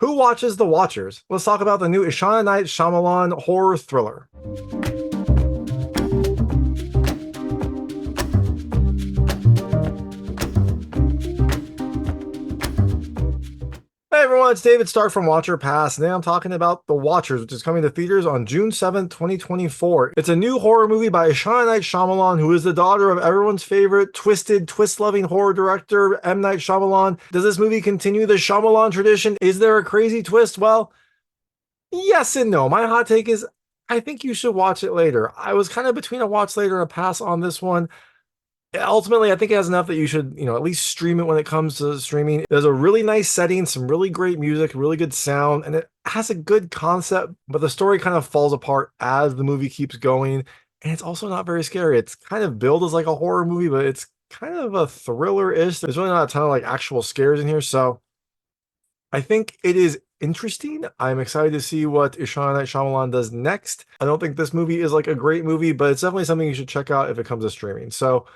Who watches The Watchers? Let's talk about the new Ishana Night Shyamalan horror thriller. Hey everyone, it's David Stark from Watcher Pass, and today I'm talking about The Watchers, which is coming to theaters on June 7th, 2024. It's a new horror movie by Ishana Night Shyamalan, who is the daughter of everyone's favorite twisted, twist-loving horror director, M. Night Shyamalan. Does this movie continue the Shyamalan tradition? Is there a crazy twist? Well, yes and no. My hot take is I think you should watch it later. I was kind of between a watch later and a pass on this one. Ultimately, I think it has enough that you should, at least stream it when it comes to streaming. There's a really nice setting, some really great music, really good sound, and it has a good concept, but the story kind of falls apart as the movie keeps going. And it's also not very scary. It's kind of billed as like a horror movie, but it's kind of a thriller-ish. There's really not a ton of like actual scares in here. So I think it is interesting. I'm excited to see what Ishana Night Shyamalan does next. I don't think this movie is like a great movie, but it's definitely something you should check out if it comes to streaming. So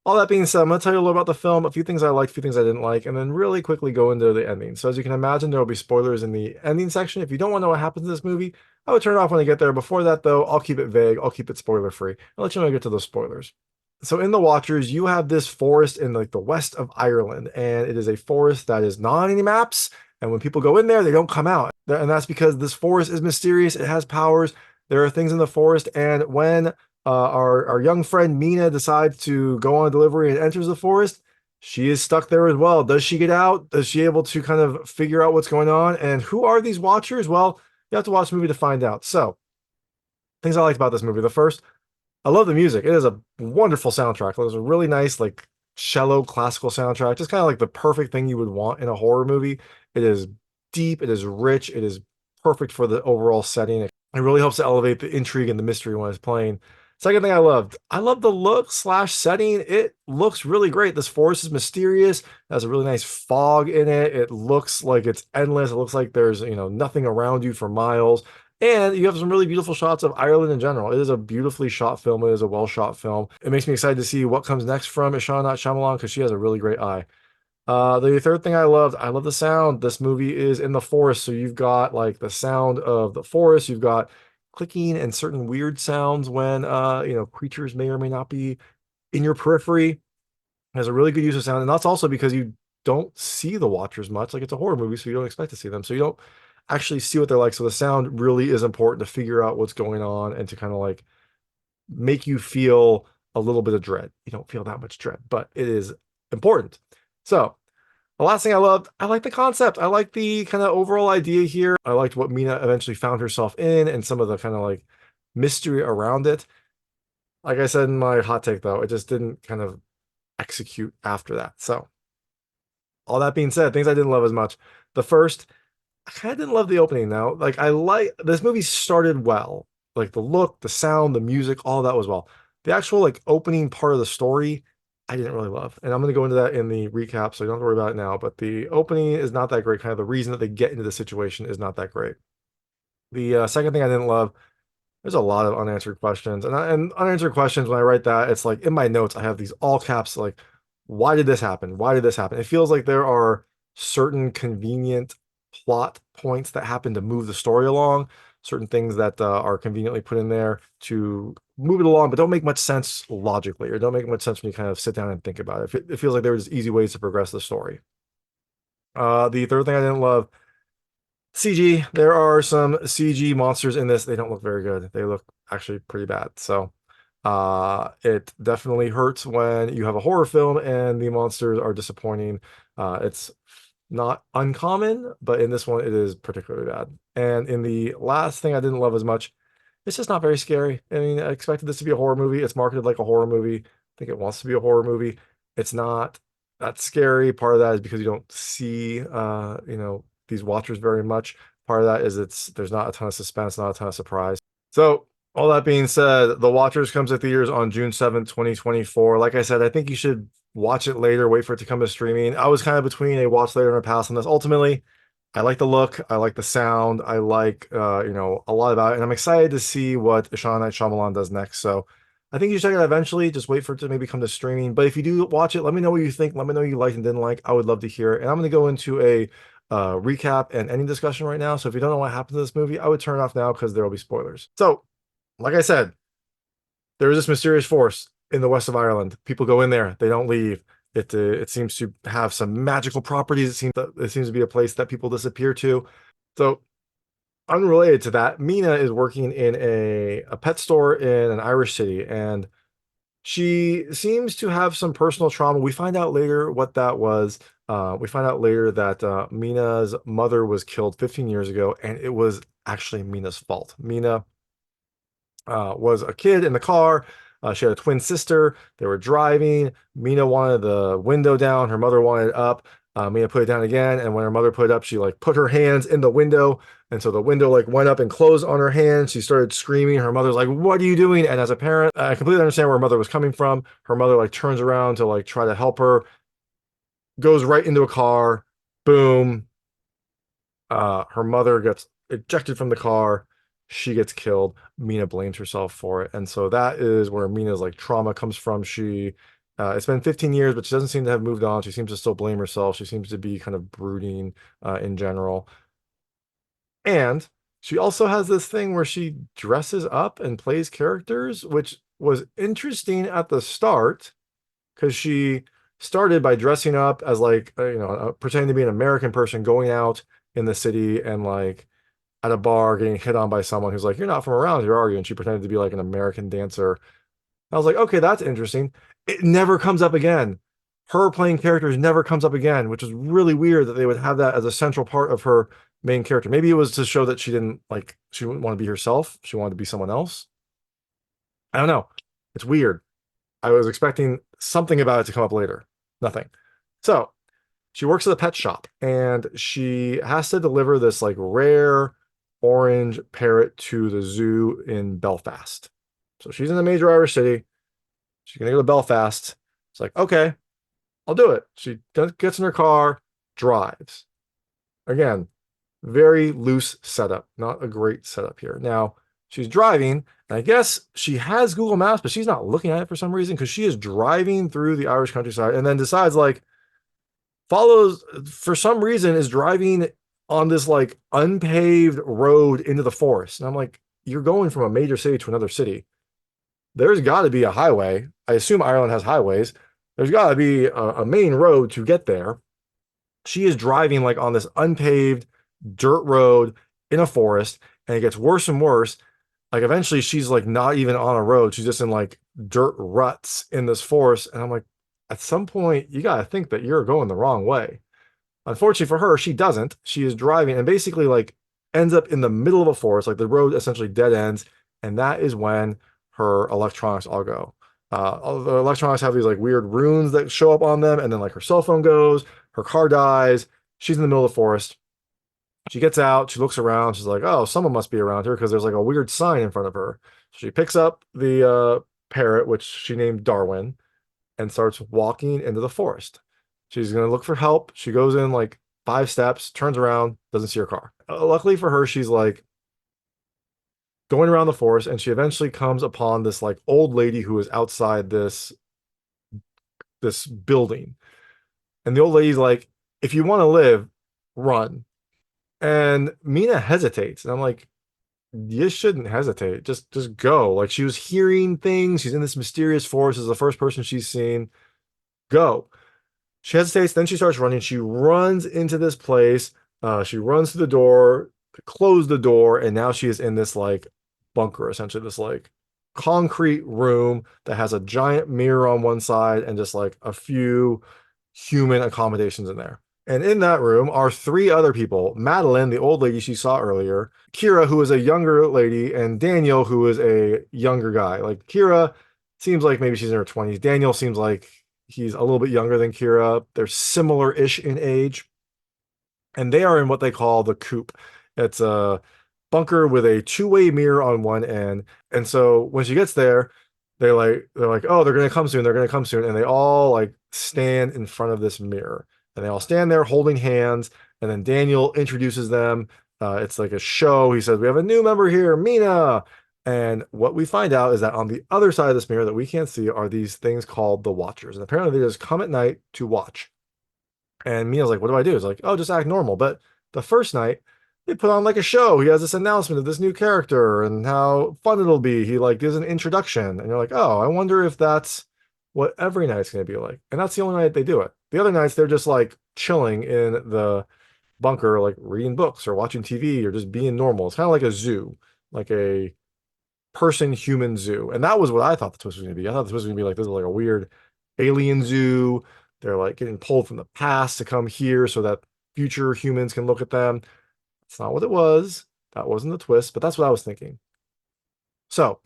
all that being said, I'm going to tell you a little about the film, a few things I liked, a few things I didn't like, and then really quickly go into the ending. So as you can imagine, there will be spoilers in the ending section. If you don't want to know what happens in this movie, I would turn it off when I get there. Before that, though, I'll keep it vague. I'll keep it spoiler free. I'll let you know when I get to those spoilers. So in The Watchers, you have this forest in like the west of Ireland, and it is a forest that is not on any maps. And when people go in there, they don't come out. And that's because this forest is mysterious. It has powers. There are things in the forest. And when our young friend Mina decides to go on a delivery and enters the forest, she is stuck there as well. Does she get out? Is she able to kind of figure out what's going on? And who are these watchers? Well, you have to watch the movie to find out. So, things I liked about this movie. The first, I love the music. It is a wonderful soundtrack. It was a really nice, like, cello classical soundtrack. Just kind of like the perfect thing you would want in a horror movie. It is deep. It is rich. It is perfect for the overall setting. It really helps to elevate the intrigue and the mystery when it's playing. Second thing I love the look slash setting. It looks really great. This forest is mysterious. It has a really nice fog in it. It looks like it's endless. It looks like there's, nothing around you for miles. And you have some really beautiful shots of Ireland in general. It is a beautifully shot film. It is a well shot film. It makes me excited to see what comes next from Ishana Night Shyamalan because she has a really great eye. The third thing I love the sound. This movie is in the forest, so you've got like the sound of the forest. You've got clicking and certain weird sounds when creatures may or may not be in your periphery. It has a really good use of sound, and that's also because you don't see the watchers much. Like it's a horror movie, so you don't expect to see them. So you don't actually see what they're like. So the sound really is important to figure out what's going on and to kind of like make you feel a little bit of dread. You don't feel that much dread, but it is important. So the last thing I like the concept. I like the kind of overall idea here. I liked what Mina eventually found herself in and some of the kind of like mystery around it. Like I said in my hot take, though, it just didn't kind of execute after that. So, all that being said, things I didn't love as much. The first, I kind of didn't love the opening, though. Like, I like this movie started well. Like, the look, the sound, the music, all that was well. The actual, like, opening part of the story, I didn't really love. And I'm going to go into that in the recap, so you don't have to worry about it now. But the opening is not that great. Kind of the reason that they get into the situation is not that great. The second thing I didn't love, there's a lot of unanswered questions. And unanswered questions, when I write that, it's like in my notes, I have these all caps, like, why did this happen? Why did this happen? It feels like there are certain convenient plot points that happen to move the story along, certain things that are conveniently put in there to move it along, but don't make much sense logically or don't make much sense when you kind of sit down and think about it. It feels like there were just easy ways to progress the story. The third thing I didn't love, CG. There are some CG monsters in this. They don't look very good. They look actually pretty bad. So it definitely hurts when you have a horror film and the monsters are disappointing. It's not uncommon, but in this one, it is particularly bad. And in the last thing I didn't love as much, it's just not very scary. I mean, I expected this to be a horror movie. It's marketed like a horror movie. I think it wants to be a horror movie. It's not that scary. Part of that is because you don't see, these watchers very much. Part of that is there's not a ton of suspense, not a ton of surprise. So all that being said, The Watchers comes to theaters on June 7th, 2024. Like I said, I think you should watch it later, wait for it to come to streaming. I was kind of between a watch later and a pass on this. Ultimately, I like the look, I like the sound, I like a lot about it, and I'm excited to see what Ishana Night Shyamalan does next. So I think you should check it out eventually. Just wait for it to maybe come to streaming. But if you do watch it, let me know what you think. Let me know what you liked and didn't like. I would love to hear it. And I'm going to go into a recap and ending discussion right now. So if you don't know what happens in this movie, I would turn it off now because there will be spoilers. So, like I said, there is this mysterious force in the west of Ireland. People go in there, they don't leave. It seems to have some magical properties. It seems to be a place that people disappear to. So, unrelated to that, Mina is working in a pet store in an Irish city, and she seems to have some personal trauma. We find out later what that was. We find out later that Mina's mother was killed 15 years ago, and it was actually Mina's fault. Mina was a kid in the car. She had a twin sister. They were driving. Mina wanted the window down. Her mother wanted it up. Mina put it down again, and when her mother put it up, she like put her hands in the window, and so the window like went up and closed on her hand. She started screaming. Her mother's like, "What are you doing?" And as a parent, I completely understand where her mother was coming from. Her mother like turns around to like try to help her, goes right into a car. Boom. Her mother gets ejected from the car. She gets killed. Mina blames herself for it. And so that is where Mina's like trauma comes from. It's been 15 years, but she doesn't seem to have moved on. She seems to still blame herself. She seems to be kind of brooding in general. And she also has this thing where she dresses up and plays characters, which was interesting at the start because she started by dressing up as like, pretending to be an American person going out in the city and like at a bar getting hit on by someone who's like, "You're not from around here, are you?" And she pretended to be like an American dancer. I was like, okay, that's interesting. It never comes up again. Her playing characters never comes up again, which is really weird that they would have that as a central part of her main character. Maybe it was to show that she didn't want to be herself. She wanted to be someone else. I don't know. It's weird. I was expecting something about it to come up later. Nothing. So she works at a pet shop and she has to deliver this like rare orange parrot to the zoo in Belfast. So she's in a major Irish city. She's gonna go to Belfast. It's like, okay, I'll do it. She gets in her car, drives. Again, very loose setup, not a great setup here. Now, she's driving, and I guess she has Google Maps, but she's not looking at it for some reason because she is driving through the Irish countryside and then decides, like, follows, for some reason, is driving on this, like, unpaved road into the forest. And I'm like, you're going from a major city to another city. There's got to be a highway. I assume Ireland has highways. There's got to be a main road to get there. She is driving, like, on this unpaved dirt road in a forest, and it gets worse and worse. Like eventually she's like not even on a road. She's just in like dirt ruts in this forest. And I'm like, at some point, you got to think that you're going the wrong way. Unfortunately for her, she doesn't. She is driving and basically like ends up in the middle of a forest. Like the road essentially dead ends. And that is when her electronics all go. All the electronics have these like weird runes that show up on them. And then like her cell phone goes, her car dies. She's in the middle of the forest. She gets out, she looks around, she's like, oh, someone must be around here because there's like a weird sign in front of her. She picks up the parrot, which she named Darwin, and starts walking into the forest. She's going to look for help. She goes in like 5 steps, turns around, doesn't see her car. Luckily for her, she's like going around the forest, and she eventually comes upon this like old lady who is outside this building. And the old lady's like, if you want to live, run. And Mina hesitates. And I'm like, you shouldn't hesitate. Just go. Like she was hearing things. She's in this mysterious forest. This is the first person she's seen. Go. She hesitates. Then she starts running. She runs into this place. She runs to the door, close the door, and now she is in this like bunker, essentially this like concrete room that has a giant mirror on one side and just like a few human accommodations in there. And in that room are 3 other people: Madeline, the old lady she saw earlier, Kira, who is a younger lady, and Daniel, who is a younger guy. Like Kira seems like maybe she's in her 20s. Daniel seems like he's a little bit younger than Kira. They're similar-ish in age. And they are in what they call the coop. It's a bunker with a two-way mirror on one end. And so when she gets there, they're like, oh, they're gonna come soon, they're gonna come soon. And they all like stand in front of this mirror. And they all stand there holding hands. And then Daniel introduces them. It's like a show. He says, we have a new member here, Mina. And what we find out is that on the other side of this mirror that we can't see are these things called the Watchers. And apparently they just come at night to watch. And Mina's like, what do I do? It's like, oh, just act normal. But the first night, they put on like a show. He has this announcement of this new character and how fun it'll be. He like gives an introduction, and you're like, oh, I wonder if that's what every night's gonna be like. And that's the only night they do it. The other nights they're just like chilling in the bunker, like reading books or watching TV or just being normal. It's kind of like a zoo, like a person human zoo. And that was what I thought the twist was going to be. I thought the twist was going to be like this is like a weird alien zoo. They're like getting pulled from the past to come here so that future humans can look at them. It's not what it was. That wasn't the twist, but that's what I was thinking. So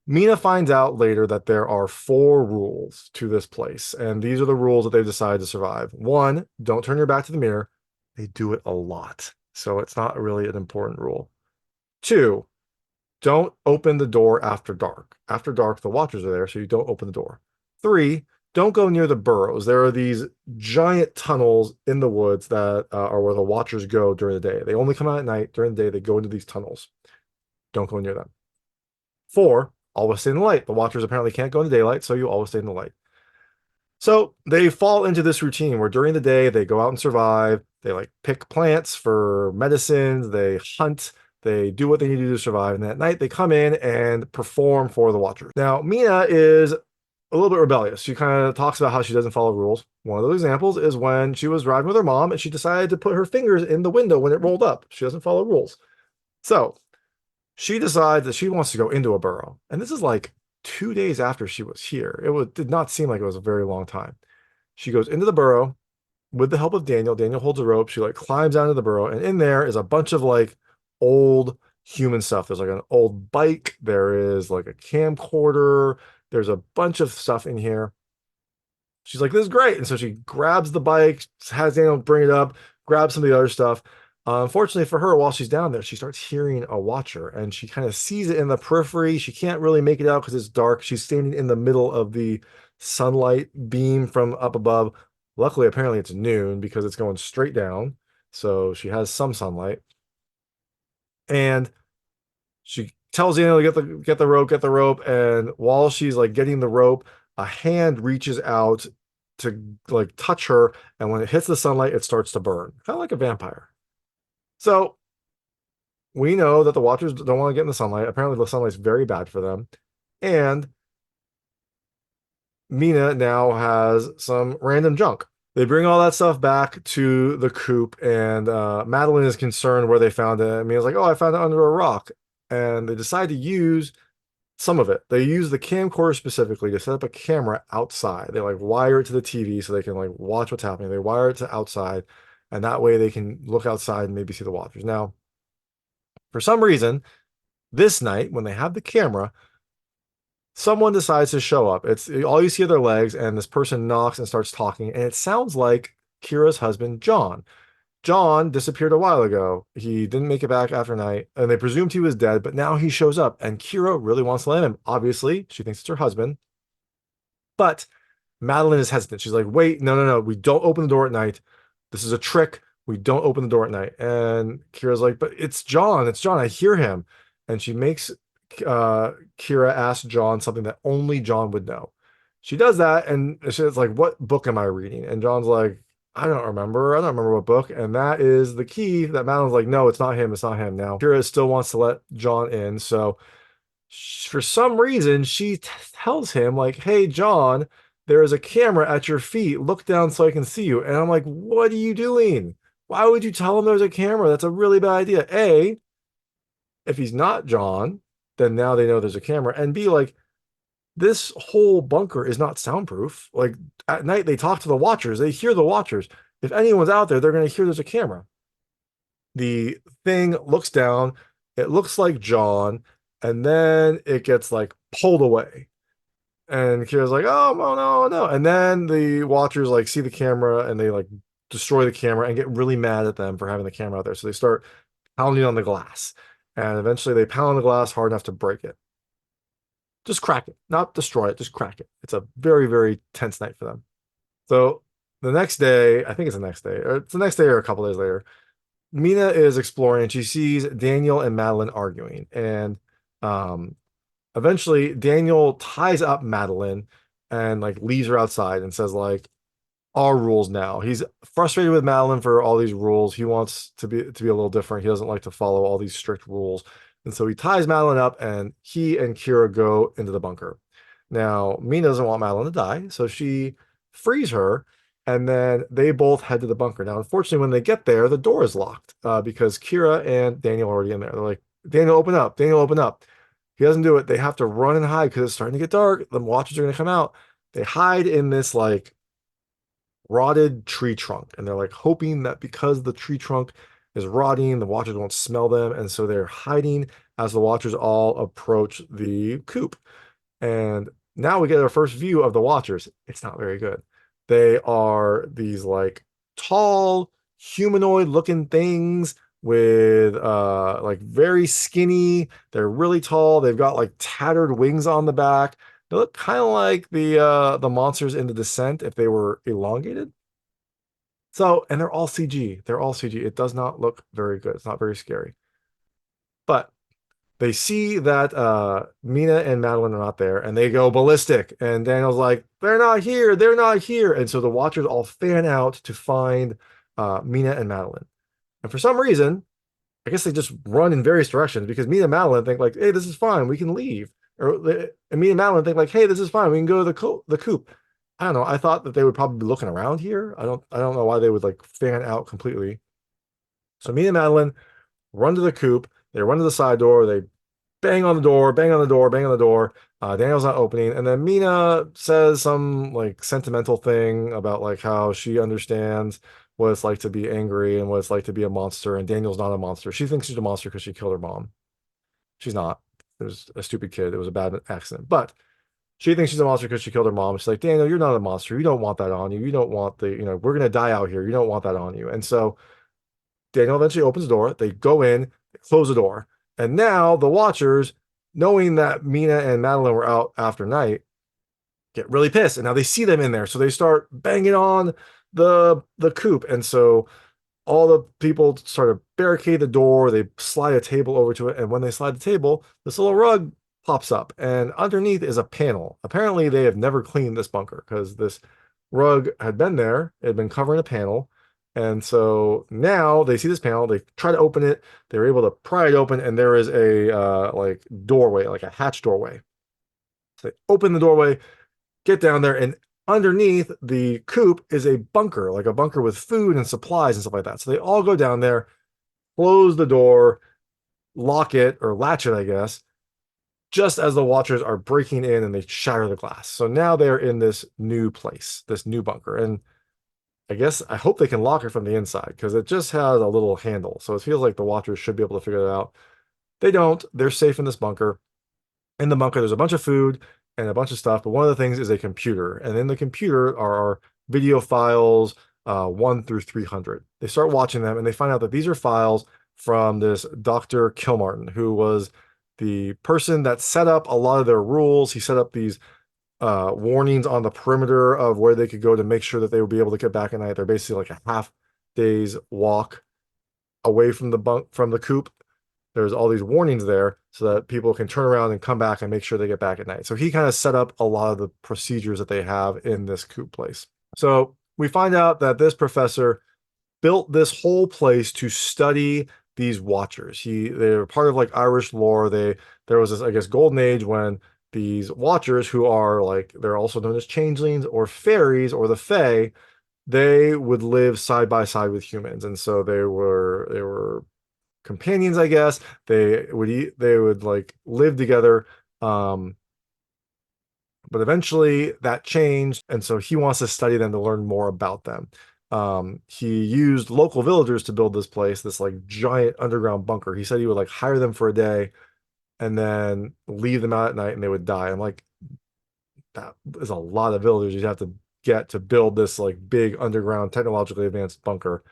Mina finds out later that there are 4 rules to this place, and these are the rules that they've decided to survive. 1, don't turn your back to the mirror. They do it a lot, so it's not really an important rule. 2, don't open the door after dark. After dark, the watchers are there, so you don't open the door. 3, don't go near the burrows. There are these giant tunnels in the woods that are where the watchers go during the day. They only come out at night. During the day, they go into these tunnels. Don't go near them. 4, always stay in the light. The watchers apparently can't go in the daylight, so you always stay in the light. So they fall into this routine where during the day they go out and survive. They like pick plants for medicines. They hunt. They do what they need to do to survive. And at night they come in and perform for the watchers. Now, Mina is a little bit rebellious. She kind of talks about how she doesn't follow rules. One of those examples is when she was driving with her mom and she decided to put her fingers in the window when it rolled up. She doesn't follow rules. So she decides that she wants to go into a burrow. And this is like 2 days after she was here. Did not seem like it was a very long time. She goes into the burrow with the help of Daniel. Daniel holds a rope. She like climbs down to the burrow, and in there is a bunch of like old human stuff. There's like an old bike. There is like a camcorder. There's a bunch of stuff in here. She's like, this is great. And so she grabs the bike, has Daniel bring it up, grabs some of the other stuff. Unfortunately for her, while she's down there, she starts hearing a watcher and she kind of sees it in the periphery. She can't really make it out because it's dark. She's standing in the middle of the sunlight beam from up above. Luckily, apparently it's noon because it's going straight down. So she has some sunlight. And she tells Daniel to get the rope. And while she's like getting the rope, a hand reaches out to like touch her. And when it hits the sunlight, it starts to burn, kind of like a vampire. So we know that the watchers don't want to get in the sunlight. Apparently, the sunlight's very bad for them. And Mina now has some random junk. They bring all that stuff back to the coop, and Madeline is concerned where they found it. I mean, it's like, oh, I found it under a rock. And they decide to use some of it. They use the camcorder specifically to set up a camera outside. They like wire it to the TV so they can like watch what's happening. They wire it to outside, and that way they can look outside and maybe see the watchers. Now, for some reason, this night when they have the camera, someone decides to show up. It's all you see are their legs, and this person knocks and starts talking, and it sounds like Kira's husband, John. John disappeared a while ago. He didn't make it back after night, and they presumed he was dead, but now he shows up, and Kira really wants to land him. Obviously, she thinks it's her husband, but Madeline is hesitant. She's like, wait, no, no, no. We don't open the door at night. This is a trick. We don't open the door at night. And Kira's like, but it's John. It's John. I hear him. And she makes Kira ask John something that only John would know. She does that, and she's like, what book am I reading? And John's like, I don't remember. I don't remember what book. And that is the key that Madeline's like, no, it's not him. It's not him. Now, Kira still wants to let John in. So for some reason, she tells him, like, hey, John, there is a camera at your feet. Look down so I can see you. And I'm like, what are you doing? Why would you tell him there's a camera? That's a really bad idea. A, if he's not John, then now they know there's a camera. And B, like, this whole bunker is not soundproof. Like, at night, they talk to the watchers. They hear the watchers. If anyone's out there, they're going to hear there's a camera. The thing looks down. It looks like John. And then it gets, like, pulled away. And Kira's like, oh, no, no, no. And then the watchers, like, see the camera, and they, like, destroy the camera and get really mad at them for having the camera out there. So they start pounding on the glass. And eventually they pound the glass hard enough to break it. Just crack it, not destroy it, just crack it. It's a very, very tense night for them. So the next day, I think it's the next day, or it's the next day or a couple days later, Mina is exploring and she sees Daniel and Madeline arguing. And eventually Daniel ties up Madeline and like leaves her outside and says like, our rules now. He's frustrated with Madeline for all these rules. He wants to be a little different. He doesn't like to follow all these strict rules. And so he ties Madeline up and he and Kira go into the bunker. Now, Mina doesn't want Madeline to die, so she frees her and then they both head to the bunker. Now, unfortunately, when they get there, the door is locked because Kira and Daniel are already in there. They're like, Daniel, open up. Daniel, open up. He doesn't do it. They have to run and hide because it's starting to get dark. The watchers are going to come out. They hide in this like rotted tree trunk. And they're like hoping that because the tree trunk is rotting, the watchers won't smell them. And so they're hiding as the watchers all approach the coop. And now we get our first view of the watchers. It's not very good. They are these like tall, humanoid looking things with like very skinny. They're really tall. They've got like tattered wings on the back. They look kind of like the monsters in The Descent if they were elongated. So, and they're all CG. They're all CG. It does not look very good. It's not very scary. But they see that Mina and Madeline are not there, and they go ballistic. And Daniel's like, "They're not here. They're not here." And so the Watchers all fan out to find Mina and Madeline. And for some reason, I guess they just run in various directions because Mina and Madeline think like, "Hey, this is fine. We can leave." And Mina and Madeline think like, "Hey, this is fine. We can go to the coop." I don't know. I thought that they would probably be looking around here. I don't know why they would like fan out completely. So Mina and Madeline run to the coop. They run to the side door. They bang on the door, bang on the door, bang on the door. Daniel's not opening. And then Mina says some like sentimental thing about like how she understands what it's like to be angry and what it's like to be a monster. And Daniel's not a monster. She thinks she's a monster because she killed her mom. She's not. It was a stupid kid. It was a bad accident. But she thinks she's a monster because she killed her mom. She's like, Daniel, you're not a monster. You don't want that on you. You don't want we're going to die out here. You don't want that on you. And so Daniel eventually opens the door. They go in, they close the door. And now the Watchers, knowing that Mina and Madeline were out after night, get really pissed. And now they see them in there. So they start banging on the coop. And so all the people sort of barricade the door. They slide a table over to it. And when they slide the table, this little rug pops up. And underneath is a panel. Apparently, they have never cleaned this bunker because this rug had been there. It had been covering a panel. And so now they see this panel. They try to open it. They're able to pry it open. And there is a like doorway, like a hatch doorway. So they open the doorway, get down there, and underneath the coop is a bunker, like a bunker with food and supplies and stuff like that. So they all go down there, close the door, lock it or latch it, I guess, just as the Watchers are breaking in and they shatter the glass. So now they're in this new place, this new bunker. And I hope they can lock it from the inside because it just has a little handle. So it feels like the Watchers should be able to figure it out. They don't. They're safe in this bunker. In the bunker, there's a bunch of food and a bunch of stuff, but one of the things is a computer. And in the computer are video files 1 through 300. They start watching them and they find out that these are files from this Dr. Kilmartin, who was the person that set up a lot of their rules. He set up these warnings on the perimeter of where they could go to make sure that they would be able to get back at night. They're basically like a half day's walk away from the coop. There's all these warnings there so that people can turn around and come back and make sure they get back at night. So he kind of set up a lot of the procedures that they have in this coop place. So we find out that this professor built this whole place to study these Watchers. They're part of like Irish lore. There was this, I guess, golden age when these Watchers, who are like, they're also known as changelings or fairies or the Fae, they would live side by side with humans. And so they were companions, I guess. They would like live together. But eventually that changed, and so he wants to study them to learn more about them. He used local villagers to build this place, this like giant underground bunker. He said he would like hire them for a day and then leave them out at night and they would die. I'm like, that is a lot of villagers you'd have to get to build this like big underground technologically advanced bunker.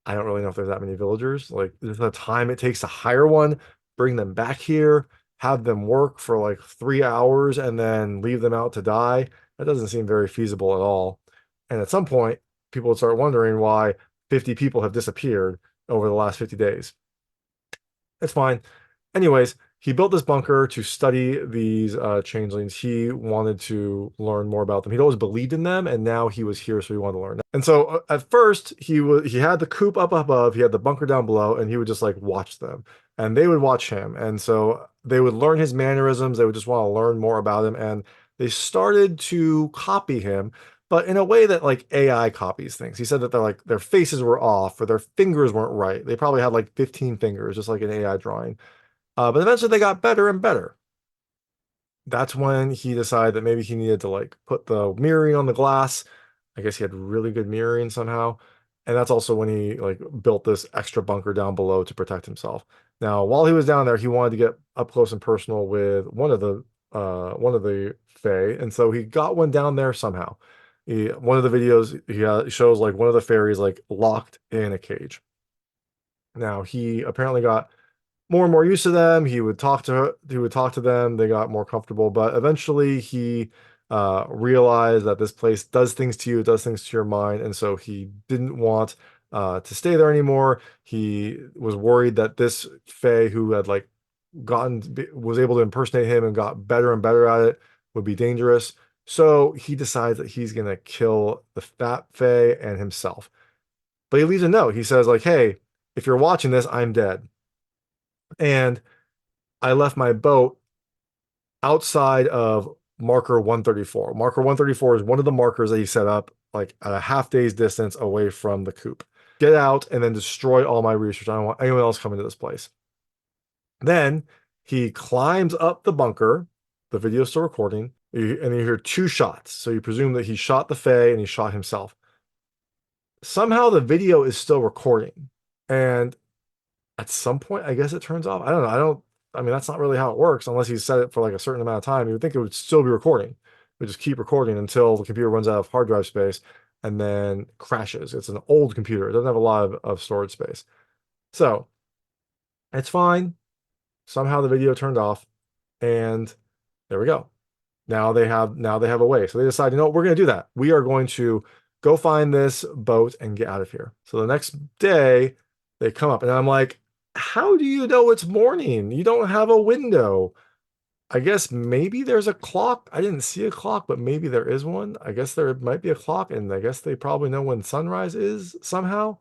I don't really know if there's that many villagers. Like, there's the time it takes to hire one, bring them back here, have them work for like 3 hours, and then leave them out to die. That doesn't seem very feasible at all. And at some point, people would start wondering why 50 people have disappeared over the last 50 days. It's fine. Anyways, he built this bunker to study these changelings. He wanted to learn more about them. He'd always believed in them, and now he was here, so he wanted to learn. And so at first, he had the coop up above, he had the bunker down below, and he would just like watch them, and they would watch him. And so they would learn his mannerisms. They would just want to learn more about him, and they started to copy him, but in a way that like AI copies things. He said that their faces were off or their fingers weren't right. They probably had like 15 fingers, just like an AI drawing. But eventually they got better and better. That's when he decided that maybe he needed to like put the mirroring on the glass. I guess he had really good mirroring somehow. And that's also when he like built this extra bunker down below to protect himself. Now, while he was down there, he wanted to get up close and personal with one of the Fae, and so he got one down there somehow. One of the videos he shows like one of the fairies like locked in a cage. Now he apparently got more and more used to them. He would talk to them. They got more comfortable, but eventually he realized that this place does things to you, it does things to your mind, and so he didn't want to stay there anymore. He was worried that this Fae who had like was able to impersonate him and got better and better at it would be dangerous. So he decides that he's gonna kill the fat Fae and himself. But he leaves a note. He says like, "Hey, if you're watching this, I'm dead. And I left my boat outside of marker 134. Marker 134 is one of the markers that he set up like at a half day's distance away from the coop. Get out and then destroy all my research. I don't want anyone else coming to this place." Then he climbs up the bunker. The video's still recording, and you hear two shots. So you presume that he shot the Fae and he shot himself. Somehow the video is still recording. And at some point, I guess it turns off. I don't know. I mean, that's not really how it works unless you set it for like a certain amount of time. You would think it would still be recording. It would just keep recording until the computer runs out of hard drive space and then crashes. It's an old computer. It doesn't have a lot of storage space. So it's fine. Somehow the video turned off, and there we go. Now they have a way. So they decide, you know what, we're going to do that. We are going to go find this boat and get out of here. So the next day they come up, and I'm like, how do you know it's morning? You don't have a window. I guess maybe there's a clock. I didn't see a clock, but maybe there is one. I guess there might be a clock, and I guess they probably know when sunrise is somehow.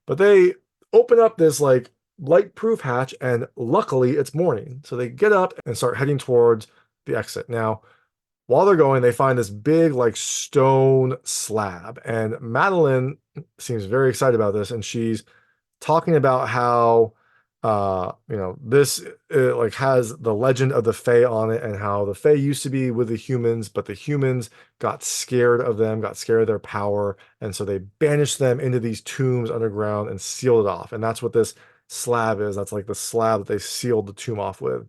But they open up this like light-proof hatch, and luckily it's morning. So they get up and start heading towards the exit. Now, while they're going, they find this big like stone slab, and Madeline seems very excited about this, and she's talking about how this like has the legend of the Fae on it, and how the Fae used to be with the humans, but the humans got scared of them, got scared of their power, and so they banished them into these tombs underground and sealed it off. And that's what this slab is. That's like the slab that they sealed the tomb off with.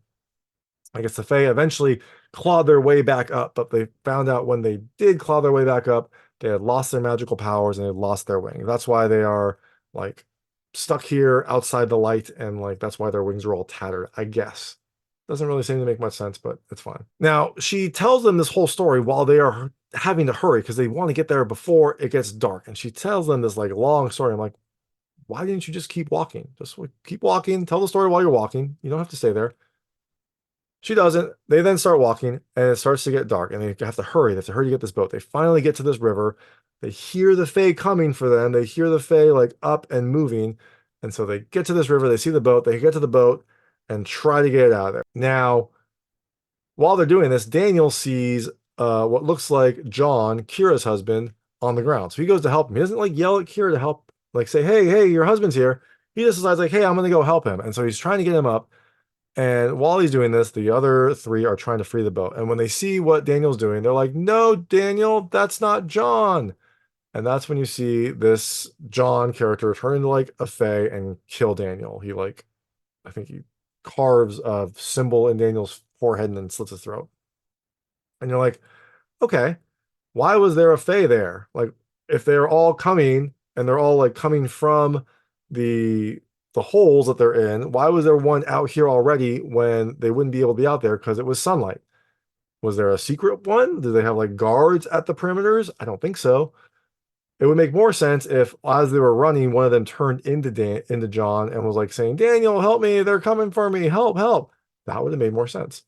I guess the Fae eventually clawed their way back up, but they found out when they did claw their way back up, they had lost their magical powers and they had lost their wing. That's why they are like stuck here outside the light, and like that's why their wings are all tattered, I guess. Doesn't really seem to make much sense, but it's fine. Now, she tells them this whole story while they are having to hurry because they want to get there before it gets dark. And she tells them this like long story. I'm like, why didn't you just keep walking? Just keep walking, tell the story while you're walking. You don't have to stay there. She doesn't. They then start walking, and it starts to get dark, and they have to hurry. They have to hurry to get this boat. They finally get to this river. They hear the Fae coming for them. They hear the Fae like up and moving. And so they get to this river. They see the boat. They get to the boat and try to get it out of there. Now, while they're doing this, Daniel sees what looks like John, Kira's husband, on the ground. So he goes to help him. He doesn't like yell at Kira to help, like say, hey, your husband's here. He just decides like, hey, I'm going to go help him. And so he's trying to get him up. And while he's doing this, the other three are trying to free the boat. And when they see what Daniel's doing, they're like, no, Daniel, that's not John. And that's when you see this John character turn into like a Fae and kill Daniel. He like, I think he carves a symbol in Daniel's forehead and then slits his throat. And you're like, okay, why was there a Fae there? Like, if they're all coming and they're all like coming from the holes that they're in, why was there one out here already when they wouldn't be able to be out there because it was sunlight? Was there a secret one? Did they have like guards at the perimeters? I don't think so. It would make more sense if, as they were running, one of them turned into John and was like saying, Daniel, help me. They're coming for me. Help, help. That would have made more sense.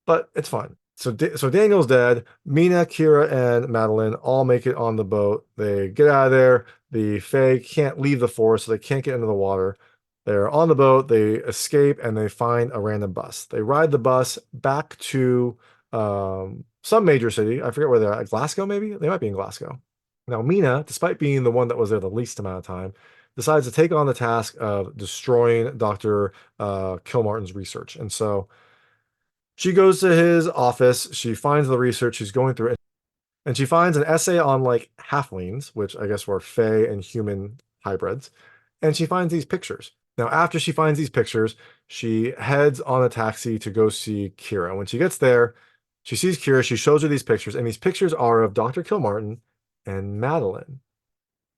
But it's fine. So Daniel's dead. Mina, Kira, and Madeline all make it on the boat. They get out of there. The Fae can't leave the forest, so they can't get into the water. They're on the boat. They escape and they find a random bus. They ride the bus back to some major city. I forget where they're at. Glasgow, maybe? They might be in Glasgow. Now, Mina, despite being the one that was there the least amount of time, decides to take on the task of destroying Dr. Kilmartin's research. And so she goes to his office. She finds the research she's going through, and she finds an essay on like halflings, which I guess were fae and human hybrids. And she finds these pictures. Now, after she finds these pictures, she heads on a taxi to go see Kira. When she gets there, she sees Kira. She shows her these pictures, and these pictures are of Dr. Kilmartin and Madeline.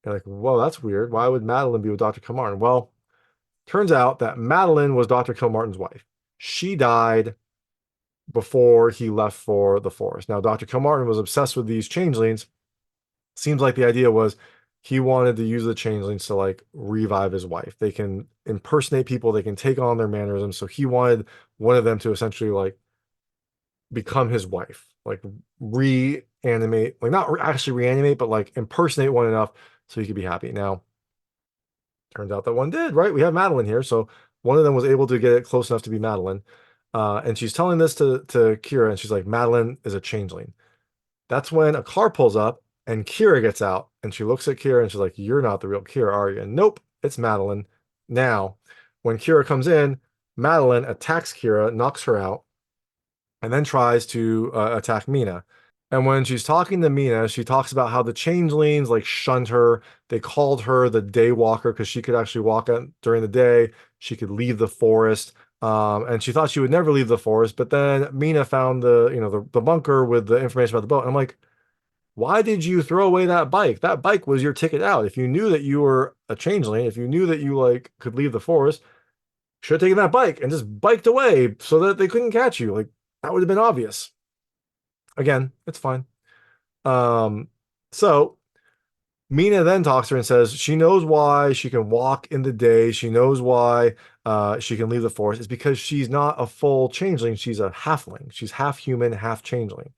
You're like, whoa, that's weird. Why would Madeline be with Dr. Kilmartin? Well, turns out that Madeline was Dr. Kilmartin's wife. She died before he left for the forest. Now, Dr. Kilmartin was obsessed with these changelings. Seems like the idea was he wanted to use the changelings to like revive his wife. They can impersonate people, they can take on their mannerisms. So he wanted one of them to essentially like become his wife, like reanimate, like not actually reanimate, but like impersonate one enough so he could be happy. Now, turns out that one did, right? We have Madeline here. So one of them was able to get it close enough to be Madeline. And she's telling this to Kira, and she's like, Madeline is a changeling. That's when a car pulls up and Kira gets out, and she looks at Kira and she's like, you're not the real Kira, are you? And nope, it's Madeline. Now, when Kira comes in, Madeline attacks Kira, knocks her out, and then tries to attack Mina. And when she's talking to Mina, she talks about how the changelings like shunned her. They called her the day walker because she could actually walk out during the day. She could leave the forest. And she thought she would never leave the forest. But then Mina found the bunker with the information about the boat. And I'm like, why did you throw away that bike? That bike was your ticket out. If you knew that you were a changeling, if you knew that you like could leave the forest, should have taken that bike and just biked away so that they couldn't catch you. Like that would have been obvious. Again, it's fine. So Mina then talks to her and says she knows why she can walk in the day. She knows why she can leave the forest. It's because she's not a full changeling. She's a halfling. She's half human, half changeling.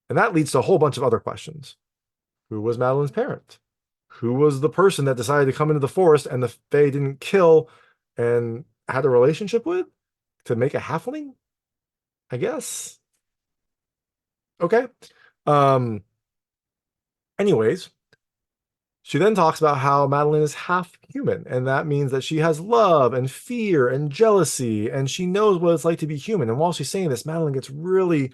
And that leads to a whole bunch of other questions. Who was Madeline's parent? Who was the person that decided to come into the forest and the Fae didn't kill and had a relationship with to make a halfling? I guess. Okay. Anyways, she then talks about how Madeline is half human, and that means that she has love and fear and jealousy, and she knows what it's like to be human. And while she's saying this, Madeline gets really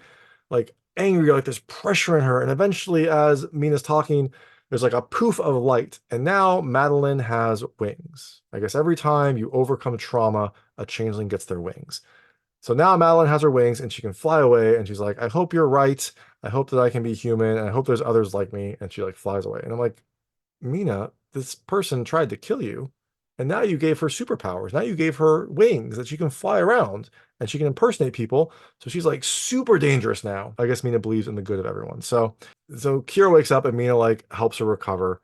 like angry, like there's pressure in her. And eventually, as Mina's talking, there's like a poof of light, and now Madeline has wings. I guess every time you overcome trauma, a changeling gets their wings. So now Madeline has her wings and she can fly away, and she's like, I hope you're right. I hope that I can be human, and I hope there's others like me. And she like flies away. And I'm like, Mina, this person tried to kill you, and now you gave her superpowers. Now you gave her wings that she can fly around and she can impersonate people. So she's like super dangerous now. I guess Mina believes in the good of everyone. So Kira wakes up and Mina like helps her recover.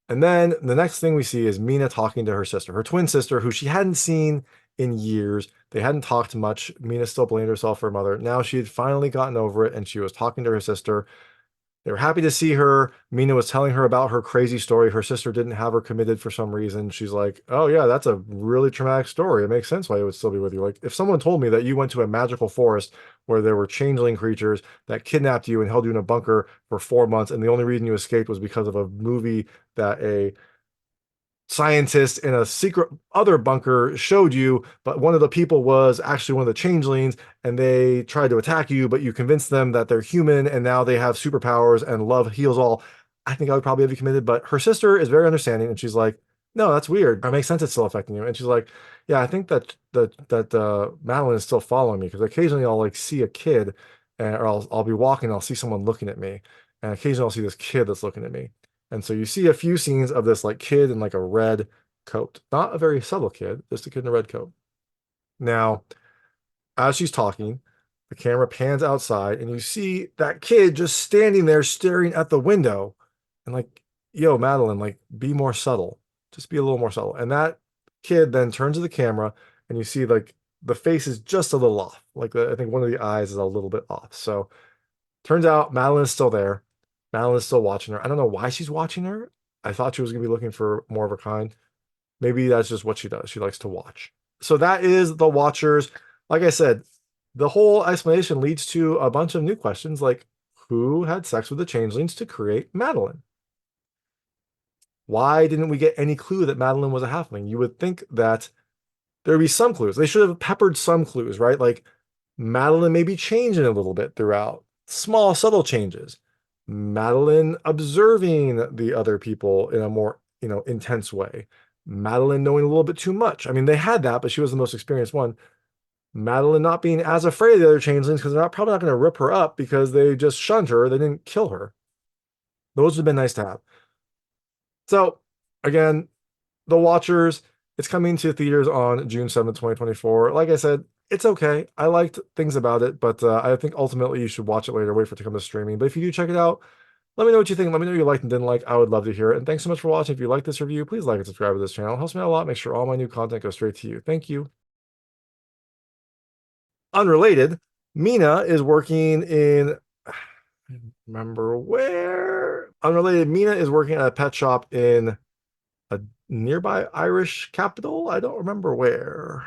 And then the next thing we see is Mina talking to her sister, her twin sister, who she hadn't seen in years. They hadn't talked much. Mina still blamed herself for her mother. Now she had finally gotten over it, and she was talking to her sister. They were happy to see her. Mina was telling her about her crazy story. Her sister didn't have her committed for some reason. She's like, oh yeah, that's a really traumatic story. It makes sense why it would still be with you. Like if someone told me that you went to a magical forest where there were changeling creatures that kidnapped you and held you in a bunker for 4 months, and the only reason you escaped was because of a movie that a scientist in a secret other bunker showed you, but one of the people was actually one of the changelings, and they tried to attack you, but you convinced them that they're human and now they have superpowers and love heals all. I think I would probably have you committed, but her sister is very understanding, and she's like, no, that's weird. It makes sense it's still affecting you. And she's like, yeah, I think that Madeline is still following me because occasionally I'll like see a kid, or I'll be walking and I'll see someone looking at me, and occasionally I'll see this kid that's looking at me. And so you see a few scenes of this like kid in like a red coat. Not a very subtle kid, just a kid in a red coat. Now, as she's talking, the camera pans outside and you see that kid just standing there staring at the window. And like, yo, Madeline, like be more subtle. Just be a little more subtle. And that kid then turns to the camera and you see like the face is just a little off. Like I think one of the eyes is a little bit off. So turns out Madeline is still there. Madeline is still watching her. I don't know why she's watching her. I thought she was going to be looking for more of her kind. Maybe that's just what she does. She likes to watch. So that is The Watchers. Like I said, the whole explanation leads to a bunch of new questions like who had sex with the changelings to create Madeline? Why didn't we get any clue that Madeline was a halfling? You would think that there'd be some clues. They should have peppered some clues, right? Like Madeline may be changing a little bit throughout. Small, subtle changes. Madeline observing the other people in a more, intense way. Madeline knowing a little bit too much. I mean, they had that, but she was the most experienced one. Madeline not being as afraid of the other changelings because they're probably not going to rip her up because they just shunned her. They didn't kill her. Those would have been nice to have. So, again, The Watchers, it's coming to theaters on June 7th, 2024. Like I said, it's okay. I liked things about it, but I think ultimately you should watch it later, wait for it to come to streaming. But if you do check it out, let me know what you think. Let me know what you liked and didn't like. I would love to hear it. And thanks so much for watching. If you like this review, please like and subscribe to this channel. It helps me out a lot. Make sure all my new content goes straight to you. Thank you. Unrelated, Mina is working in, I don't remember where. Unrelated, Mina is working at a pet shop in a nearby Irish capital. I don't remember where.